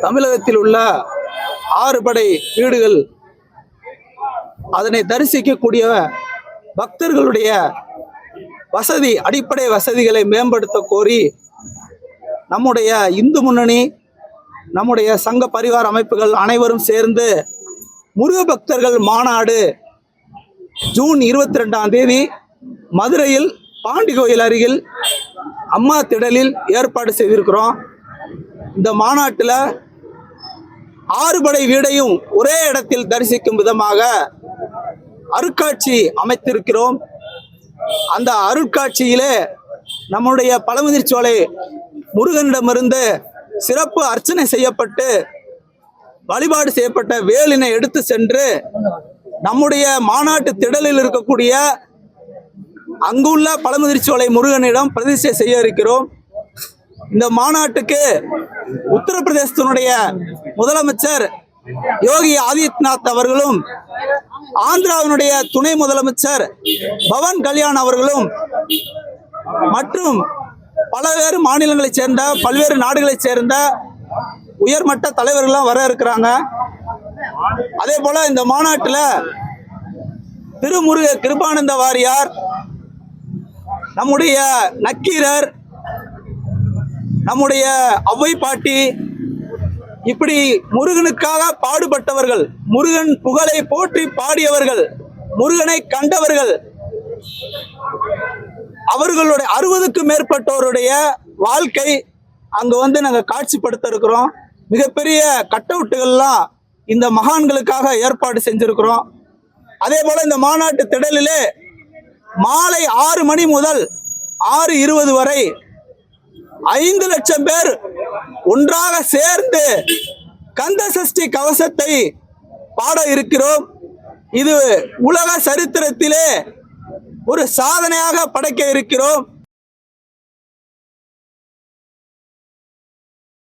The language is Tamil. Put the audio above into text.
தமிழகத்தில் உள்ள 6 படை வீடுகள் அதனை தரிசிக்கக்கூடிய பக்தர்களுடைய வசதி, அடிப்படை வசதிகளை மேம்படுத்த கோரி நம்முடைய இந்து முன்னணி, நம்முடைய சங்க பரிவார அமைப்புகள் அனைவரும் சேர்ந்து முருக பக்தர்கள் மாநாடு ஜூன் 22ஆம் தேதி மதுரையில் பாண்டி கோயில் அருகில் அம்மா திடலில் ஏற்பாடு செய்திருக்கிறோம். இந்த மாநாட்டில் 6 படை வீடையும் ஒரே இடத்தில் தரிசிக்கும் விதமாக அருட்காட்சி அமைத்திருக்கிறோம். அந்த அருட்காட்சியிலே நம்முடைய பழமுதிர்ச்சோலை முருகனிடமிருந்து சிறப்பு அர்ச்சனை செய்யப்பட்டு வழிபாடு செய்யப்பட்ட வேலினை எடுத்து சென்று நம்முடைய மாநாட்டு திடலில் இருக்கக்கூடிய அங்குள்ள பழமுதிர்ச்சோலை முருகனிடம் பிரதிஷ்டை செய்ய இருக்கிறோம். இந்த மாநாட்டுக்கு உத்தரப்பிரதேசத்தினுடைய முதலமைச்சர் யோகி ஆதித்யநாத் அவர்களும், ஆந்திராவினுடைய துணை முதலமைச்சர் பவன் கல்யாண் அவர்களும் மற்றும் பல்வேறு மாநிலங்களைச் சேர்ந்த, பல்வேறு நாடுகளைச் சேர்ந்த உயர்மட்ட தலைவர்கள்லாம் வர இருக்கிறாங்க. அதே போல இந்த மாநாட்டில் திருமுருக கிருபானந்த வாரியார், நம்முடைய நக்கீரர், நம்முடைய ஔவை பாட்டி, இப்படி முருகனுக்காக பாடுபட்டவர்கள், முருகன் புகழை போற்றி பாடியவர்கள், முருகனை கண்டவர்கள், அவர்களுடைய 60க்கும் மேற்பட்டோருடைய வாழ்க்கை அங்க நாங்கள் காட்சிப்படுத்த இருக்கிறோம். மிகப்பெரிய கட் அவுட்டுகள்லாம் இந்த மகான்களுக்காக ஏற்பாடு செஞ்சிருக்கிறோம். அதே போல இந்த மாநாட்டு திடலிலே மாலை 6 மணி முதல் 6:20 வரை 5 லட்சம் பேர் ஒன்றாக சேர்ந்து கந்த சஷ்டி கவசத்தை பாட இருக்கிறோம். இது உலக சரித்திரத்திலே ஒரு சாதனையாக படைக்க இருக்கிறோம்.